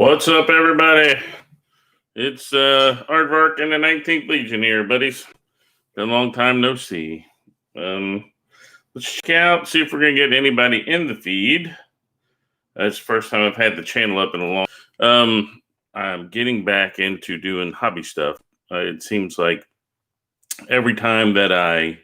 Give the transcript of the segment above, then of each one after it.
What's up, everybody? It's Aardvark and the 19th Legion here, buddies. Been a long time no see. Let's check out, see if we're going to get anybody in the feed. It's the first time I've had the channel up in a long I'm getting back into doing hobby stuff. It seems like every time that I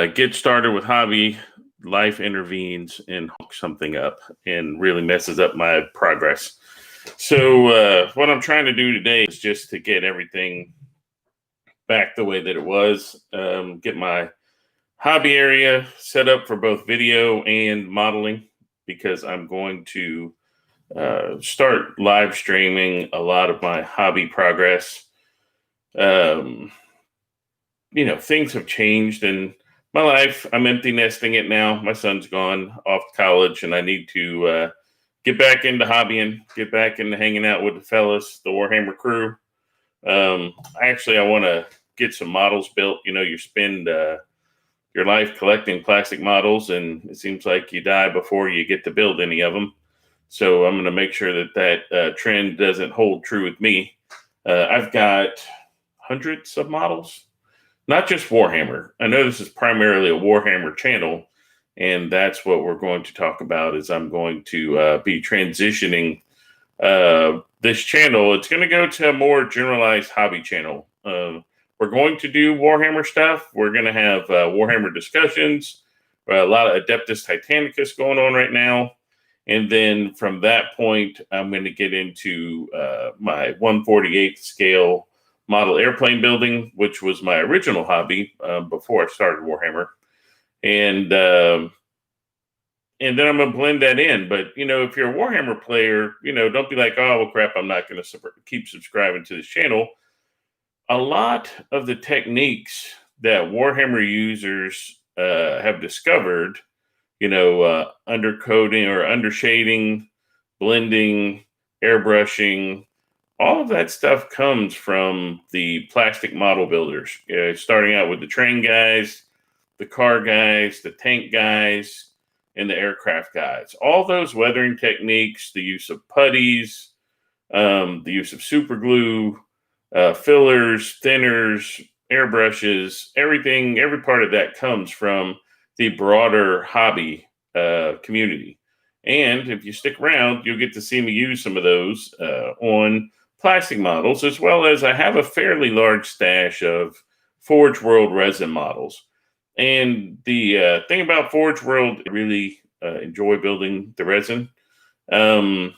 get started with hobby, life intervenes and hooks something up and really messes up my progress. So what I'm trying to do today is just to get everything back the way that it was, get my hobby area set up for both video and modeling, because I'm going to start live streaming a lot of my hobby progress. Things have changed in my life. I'm empty nesting it now. My son's gone off to college, and I need to get back into hobbying, get back into hanging out with the fellas, the Warhammer crew. I want to get some models built. You spend your life collecting plastic models, and it seems like you die before you get to build any of them. So I'm going to make sure that trend doesn't hold true with me. I've got hundreds of models, not just Warhammer. I know this is primarily a Warhammer channel, and that's what we're going to talk about. Is I'm going to be transitioning this channel. It's going to go to a more generalized hobby channel. We're going to do Warhammer stuff. We're going to have Warhammer discussions, a lot of Adeptus Titanicus going on right now. And then from that point, I'm going to get into my 1/48 scale model airplane building, which was my original hobby before I started Warhammer. And then I'm going to blend that in. But, if you're a Warhammer player, don't be like, oh, well, crap, I'm not going to keep subscribing to this channel. A lot of the techniques that Warhammer users have discovered, undercoating or undershading, blending, airbrushing, all of that stuff comes from the plastic model builders, starting out with the train guys, the car guys, the tank guys, and the aircraft guys. All those weathering techniques, the use of putties, the use of super glue, fillers, thinners, airbrushes, everything, every part of that comes from the broader hobby community. And if you stick around, you'll get to see me use some of those on plastic models, as well as I have a fairly large stash of Forge World resin models. And the thing about Forge World, I really enjoy building the resin. And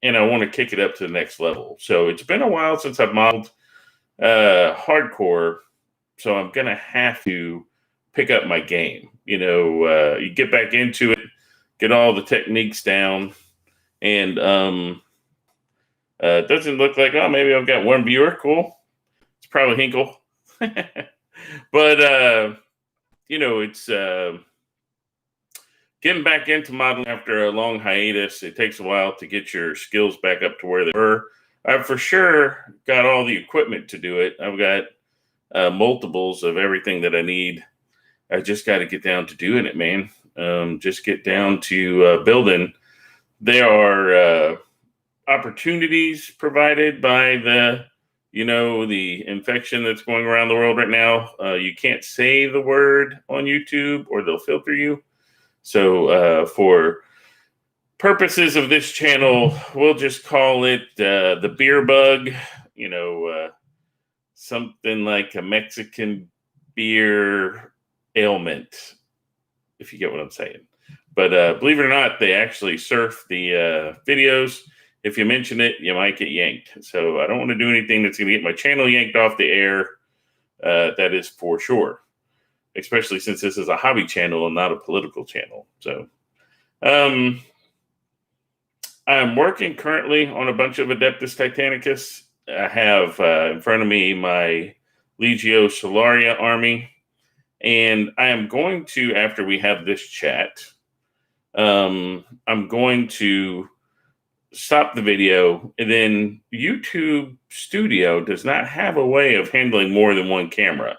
I want to kick it up to the next level. So it's been a while since I've modeled hardcore. So I'm going to have to pick up my game. You get back into it, get all the techniques down, and it doesn't look like, oh, maybe I've got one viewer. Cool. It's probably Hinkle. But, it's getting back into modeling after a long hiatus. It takes a while to get your skills back up to where they were. I've for sure got all the equipment to do it. I've got multiples of everything that I need. I just got to get down to doing it, man. Just get down to building. There are opportunities provided by the infection that's going around the world right now. You can't say the word on YouTube or they'll filter you. So for purposes of this channel, we'll just call it the beer bug, something like a Mexican beer ailment, if you get what I'm saying. But believe it or not, they actually surf the videos. If you mention it, you might get yanked. So I don't want to do anything that's going to get my channel yanked off the air. That is for sure. Especially since this is a hobby channel and not a political channel. So I'm working currently on a bunch of Adeptus Titanicus. I have in front of me my Legio Solaria army. And I am going to, after we have this chat, I'm going to stop the video. And then YouTube Studio does not have a way of handling more than one camera.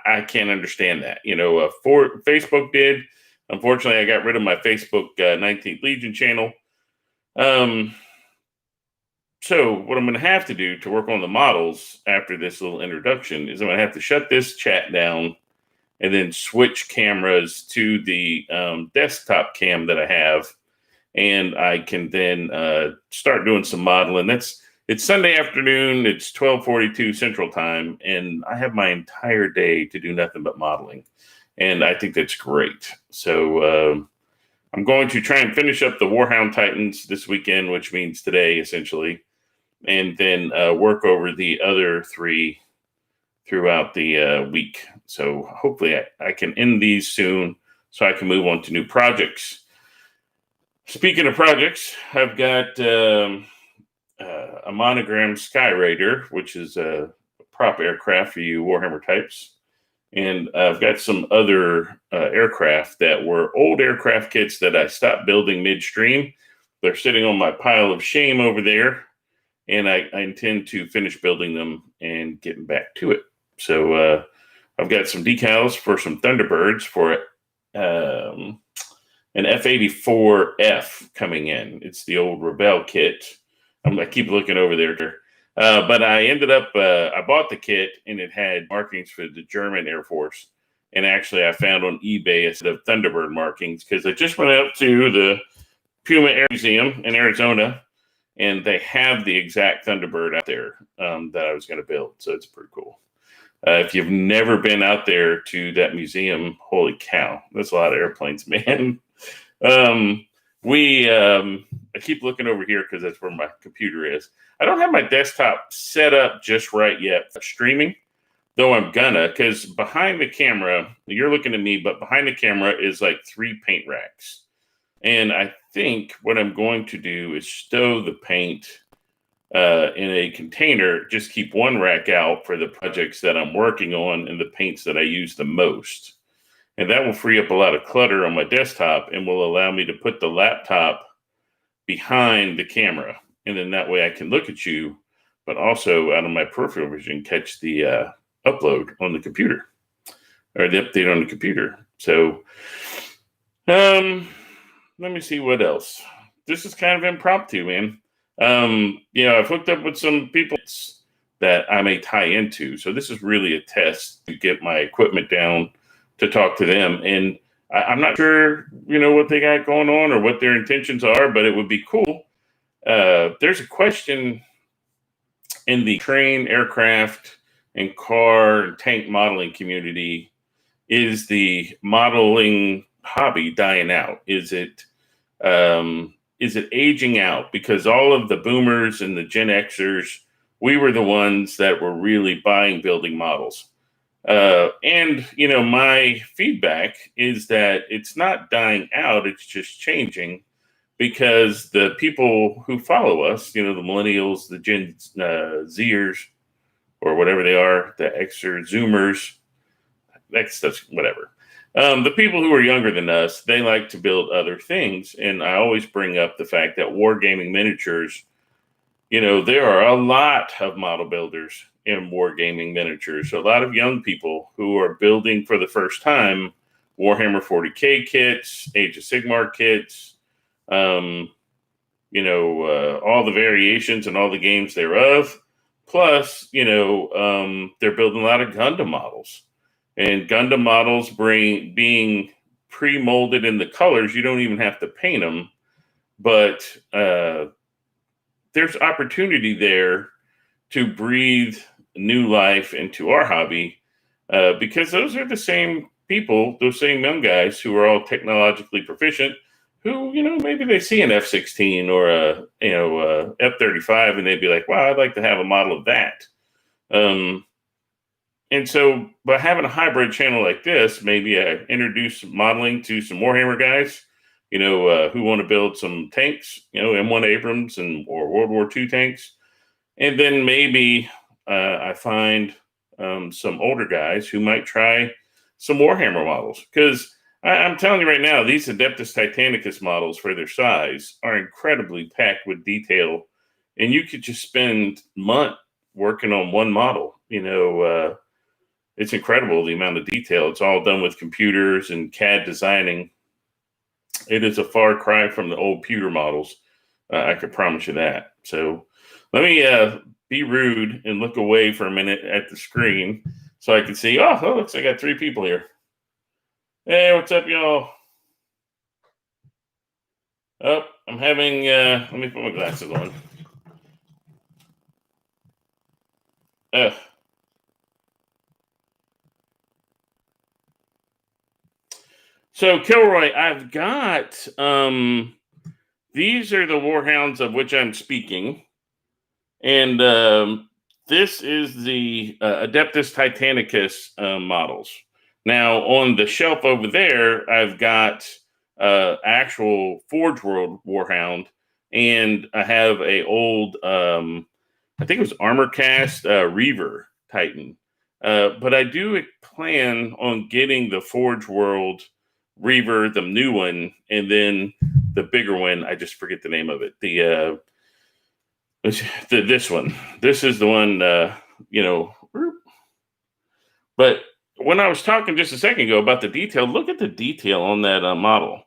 I can't understand that. Facebook did. Unfortunately, I got rid of my Facebook 19th Legion channel. So what I'm going to have to do to work on the models after this little introduction is I'm going to have to shut this chat down and then switch cameras to the desktop cam that I have, and I can then start doing some modeling. It's Sunday afternoon. It's 12:42 Central Time, and I have my entire day to do nothing but modeling, and I think that's great. So I'm going to try and finish up the Warhound Titans this weekend, which means today essentially, and then work over the other 3 throughout the week. So hopefully I can end these soon so I can move on to new projects. Speaking of projects, I've got a Monogram Skyraider, which is a prop aircraft for you Warhammer types. And I've got some other aircraft that were old aircraft kits that I stopped building midstream. They're sitting on my pile of shame over there, and I intend to finish building them and getting back to it. So I've got some decals for some Thunderbirds for an F-84F coming in. It's the old Rebel kit. I keep looking over there. But I ended up, I bought the kit and it had markings for the German Air Force. And actually, I found on eBay instead of Thunderbird markings because I just went up to the Puma Air Museum in Arizona, and they have the exact Thunderbird out there that I was going to build. So it's pretty cool. If you've never been out there to that museum, holy cow, that's a lot of airplanes, man. I keep looking over here because that's where my computer is. I don't have my desktop set up just right yet for streaming, though I'm gonna, because behind the camera, you're looking at me, but behind the camera is like 3 paint racks. And I think what I'm going to do is stow the paint in a container, just keep one rack out for the projects that I'm working on and the paints that I use the most. And that will free up a lot of clutter on my desktop and will allow me to put the laptop behind the camera. And then that way I can look at you, but also out of my peripheral vision, catch the upload on the computer or the update on the computer. So let me see what else. This is kind of impromptu, man. I've hooked up with some people that I may tie into. So this is really a test to get my equipment down to talk to them. And I'm not sure, what they got going on or what their intentions are, but it would be cool. There's a question in the train, aircraft, and car and tank modeling community. Is the modeling hobby dying out? Is it aging out? Because all of the boomers and the Gen Xers, we were the ones that were really buying building models. My feedback is that it's not dying out, it's just changing because the people who follow us, the millennials, the Gen Zers, or whatever they are, the Xers, Zoomers, that's whatever. The people who are younger than us, they like to build other things. And I always bring up the fact that wargaming miniatures, there are a lot of model builders in wargaming miniatures. So a lot of young people who are building for the first time Warhammer 40K kits, Age of Sigmar kits, all the variations and all the games thereof. Plus, they're building a lot of Gundam models. And Gundam models being pre-molded in the colors, you don't even have to paint them. But there's opportunity there to breathe new life into our hobby because those are the same people, those same young guys who are all technologically proficient, who, maybe they see an F-16 or a F-35 and they'd be like, wow, I'd like to have a model of that. And so by having a hybrid channel like this, maybe I introduce modeling to some Warhammer guys, who want to build some tanks, M1 Abrams or World War II tanks. And then maybe I find some older guys who might try some Warhammer models. Because I'm telling you right now, these Adeptus Titanicus models for their size are incredibly packed with detail. And you could just spend a month working on one model, It's incredible the amount of detail. It's all done with computers and CAD designing. It is a far cry from the old pewter models. I could promise you that. So Let me be rude and look away for a minute at the screen so I can see. Oh, looks like I got 3 people here. Hey, what's up, y'all? Oh, I'm having. Let me put my glasses on. So, Kilroy, I've got. These are the Warhounds of which I'm speaking. And this is the Adeptus Titanicus models. Now, on the shelf over there, I've got actual Forge World Warhound, and I have a old, I think it was Armor Cast Reaver Titan. But I do plan on getting the Forge World Reaver, the new one, and then the bigger one. I just forget the name of it. This one. This is the one, But when I was talking just a second ago about the detail, look at the detail on that model.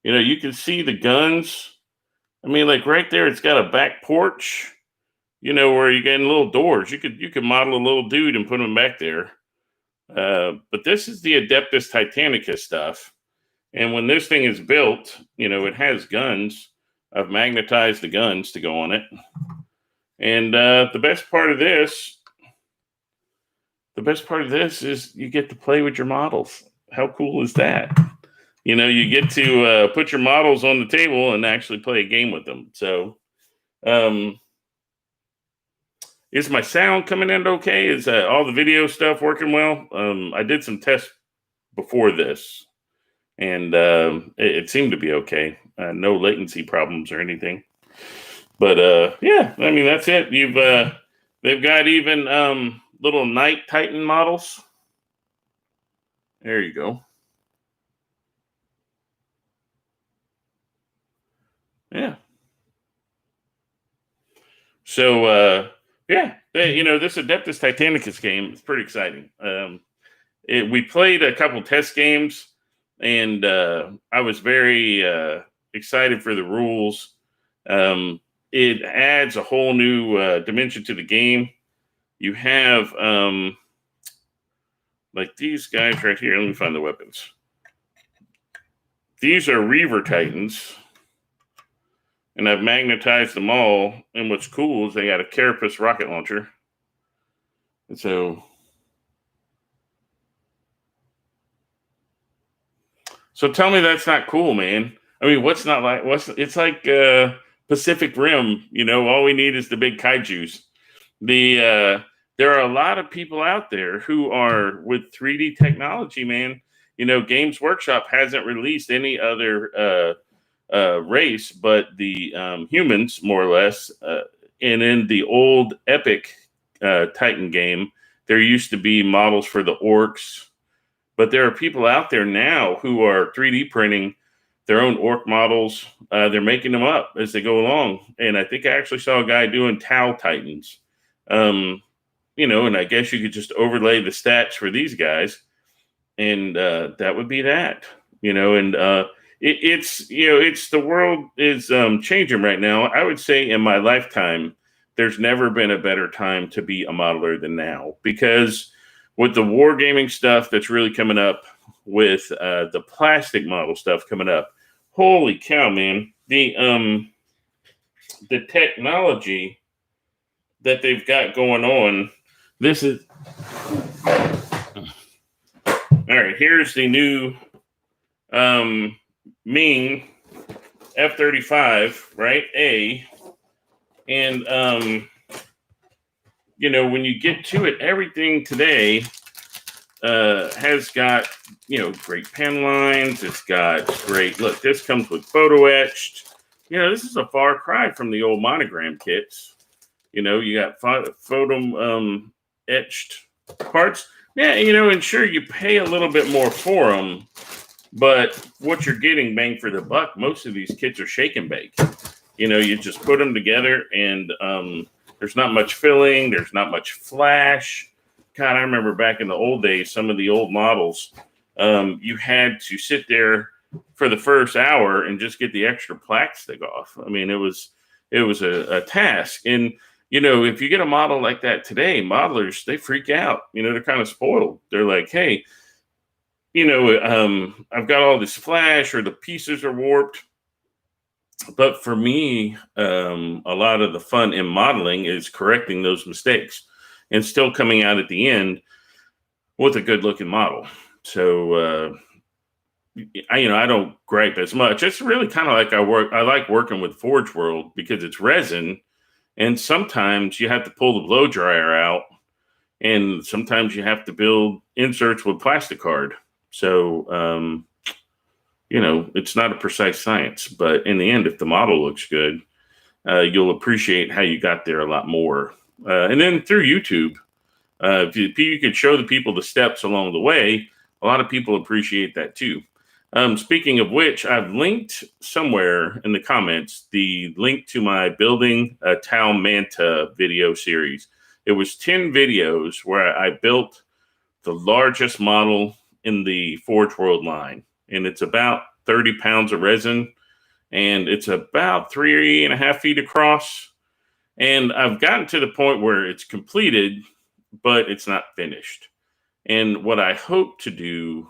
You can see the guns. I mean, like right there, it's got a back porch. Where you get little doors. You could model a little dude and put him back there. But this is the Adeptus Titanicus stuff. And when this thing is built, it has guns. I've magnetized the guns to go on it. And the best part of this is you get to play with your models. How cool is that? You get to put your models on the table and actually play a game with them. So, is my sound coming in okay? Is all the video stuff working well? I did some tests before this, and it seemed to be okay. No latency problems or anything. But yeah, I mean that's it. They've got even little Knight Titan models. There you go. Yeah. So yeah, this Adeptus Titanicus game is pretty exciting. We played a couple test games, and I was very excited for the rules. It adds a whole new dimension to the game. You have like these guys right here. Let me find the weapons. These are Reaver Titans, and I've magnetized them all. And what's cool is they got a Carapace rocket launcher. And so tell me that's not cool, man. I mean, it's like Pacific Rim, all we need is the big kaijus. There are a lot of people out there who are with 3D technology, man. Games Workshop hasn't released any other race but the humans, more or less. And in the old Epic Titan game, there used to be models for the orcs. But there are people out there now who are 3D printing their own orc models. They're making them up as they go along. And I think I actually saw a guy doing Tau Titans. And I guess you could just overlay the stats for these guys. And that would be that. It's the world is changing right now. I would say in my lifetime, there's never been a better time to be a modeler than now, because with the wargaming stuff that's really coming up, with the plastic model stuff coming up, holy cow, man! The technology that they've got going on. This is all right. Here's the new Ming F-35, right? And when you get to it, everything today has got great pen lines. It's got great look. This comes with photo etched. This is a far cry from the old monogram kits. You got photo etched parts. Yeah, and sure, you pay a little bit more for them, but what you're getting bang for the buck. Most of these kits are shake and bake. You just put them together, and there's not much filling. There's not much flash. God, I remember back in the old days, some of the old models, you had to sit there for the first hour and just get the extra plaque stick off. I mean, it was it was a task. And if you get a model like that today, modelers, they freak out. They're kind of spoiled. They're like, hey, I've got all this flash, or the pieces are warped. But for me, a lot of the fun in modeling is correcting those mistakes and still coming out at the end with a good looking model. So, I don't gripe as much. It's really kind of like I like working with Forge World because it's resin, and sometimes you have to pull the blow dryer out, and sometimes you have to build inserts with plastic-card. So, it's not a precise science, but in the end, if the model looks good, you'll appreciate how you got there a lot more. And then through YouTube, if you could show the people the steps along the way, a lot of people appreciate that too. Speaking of which, I've linked somewhere in the comments the link to my building a Tau Manta video series. It was 10 videos where I built the largest model in the Forge World line. And it's about 30 pounds of resin, and it's about 3.5 feet across. And I've gotten to the point where it's completed, but it's not finished. And what I hope to do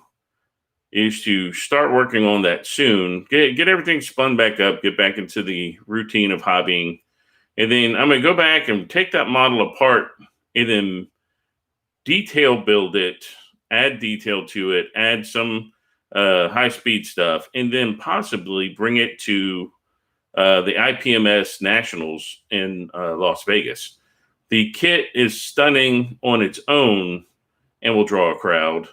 is to start working on that soon, get everything spun back up, get back into the routine of hobbying. And then I'm going to go back and take that model apart and then detail build it, add detail to it, add some high-speed stuff, and then possibly bring it to the IPMS Nationals in Las Vegas. The kit is stunning on its own and will draw a crowd.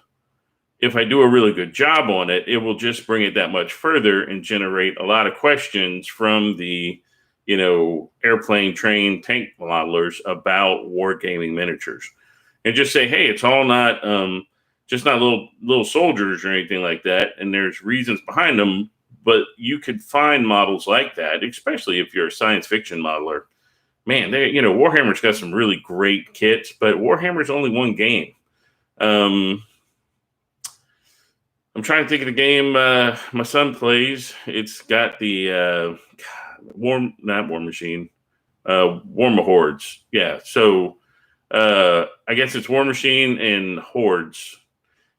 If I do a really good job on it, it will just bring it that much further and generate a lot of questions from the, airplane, train, tank modelers about wargaming miniatures. And just say, hey, it's all not just not little soldiers or anything like that. And there's reasons behind them, but you could find models like that, especially if you're a science fiction modeler. Man, Warhammer's got some really great kits, but Warhammer's only one game. I'm trying to think of the game my son plays. It's got the War Hordes. Yeah. So I guess it's War Machine and Hordes.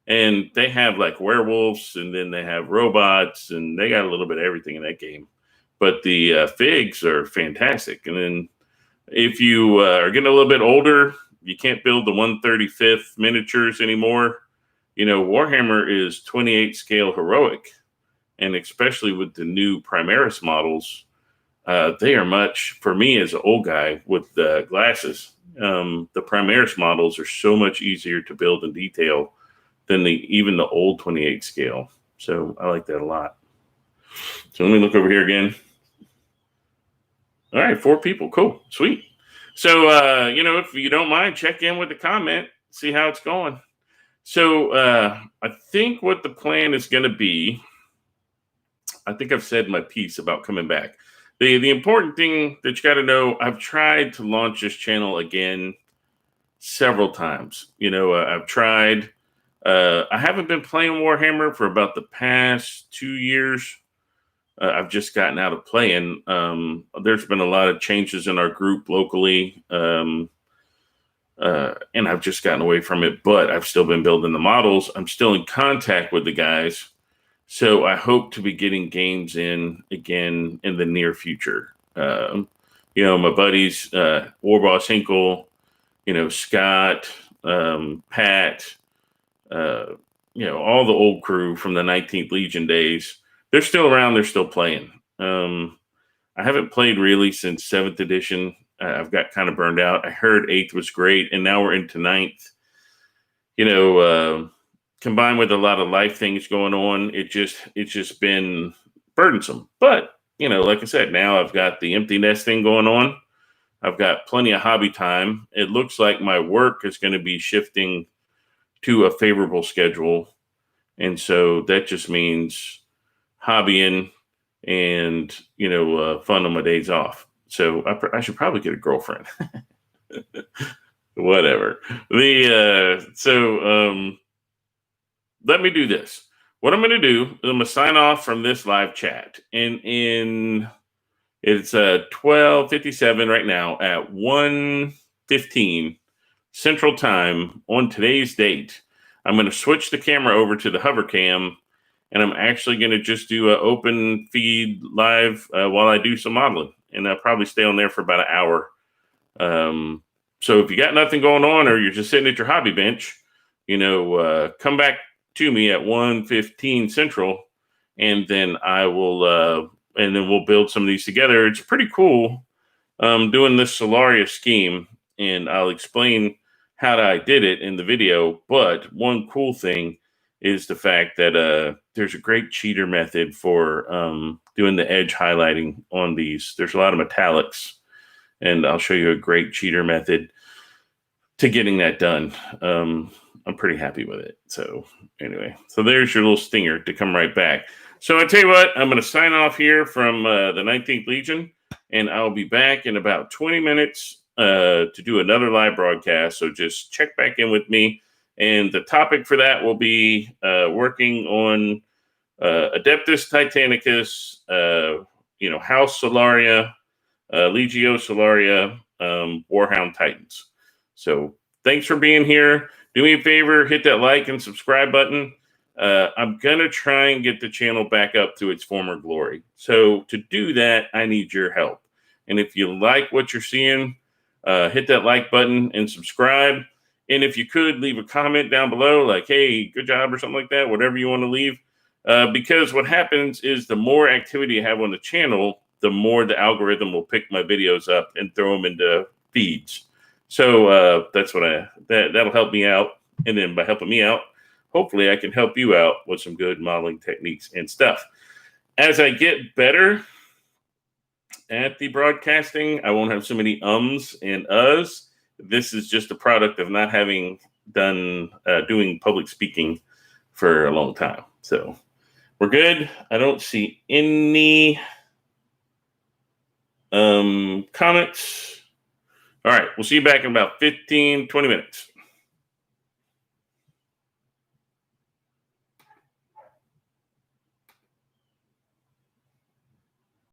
And they have like werewolves, and then they have robots, and they got a little bit of everything in that game. But the figs are fantastic. And then if you are getting a little bit older, you can't build the 1/35th miniatures anymore. Warhammer is 28 scale heroic. And especially with the new Primaris models, they are much, for me as an old guy with glasses, the Primaris models are so much easier to build and detail than even the old 28 scale. So I like that a lot. So let me look over here again. All right, 4 people. Cool. Sweet. So, if you don't mind, check in with the comment, see how it's going. So I think what the plan is going to be, I think I've said my piece about coming back. The important thing that you got to know, I've tried to launch this channel again several times. I've tried. I haven't been playing Warhammer for about the past 2 years. I've just gotten out of playing. There's been a lot of changes in our group locally, and I've just gotten away from it. But I've still been building the models. I'm still in contact with the guys. So I hope to be getting games in again in the near future. My buddies, Warboss Hinkle, Scott, Pat, all the old crew from the 19th Legion days, they're still around. They're still playing. I haven't played really since 7th edition. I've got kind of burned out. I heard 8th was great, and now we're into 9th. Combined with a lot of life things going on, it's just been burdensome. But, like I said, now I've got the empty nest thing going on. I've got plenty of hobby time. It looks like my work is going to be shifting to a favorable schedule. And so that just means hobbying and, fun on my days off. So I should probably get a girlfriend. Whatever. Let me do this. What I'm going to do is I'm going to sign off from this live chat. And in, It's 12:57 right now at 1:15 Central Time on today's date. I'm going to switch the camera over to the hover cam, and I'm actually going to just do an open feed live while I do some modeling, and I'll probably stay on there for about an hour. So if you got nothing going on, or you're just sitting at your hobby bench, come back to me at 1:15 Central, and then I will, and then we'll build some of these together. It's pretty cool doing this Solaria scheme, and I'll explain how I did it in the video. But one cool thing is the fact that there's a great cheater method for doing the edge highlighting on these. There's a lot of metallics, and I'll show you a great cheater method to getting that done. I'm pretty happy with it. So anyway, so there's your little stinger to come right back. So I tell you what, I'm going to sign off here from the 19th Legion, and I'll be back in about 20 minutes to do another live broadcast. So just check back in with me. And the topic for that will be working on Adeptus Titanicus, House Solaria, Legio Solaria, Warhound Titans. So thanks for being here. Do me a favor, hit that like and subscribe button. I'm going to try and get the channel back up to its former glory. So to do that, I need your help. And if you like what you're seeing, hit that like button and subscribe. And if you could, leave a comment down below like, hey, good job or something like that, whatever you want to leave. Because what happens is the more activity I have on the channel, the more the algorithm will pick my videos up and throw them into feeds. So that's what that'll help me out. And then by helping me out, hopefully I can help you out with some good modeling techniques and stuff. As I get better at the broadcasting, I won't have so many ums and uhs. This is just a product of not having done doing public speaking for a long time. So we're good. I don't see any comments. All right, we'll see you back in about 15, 20 minutes.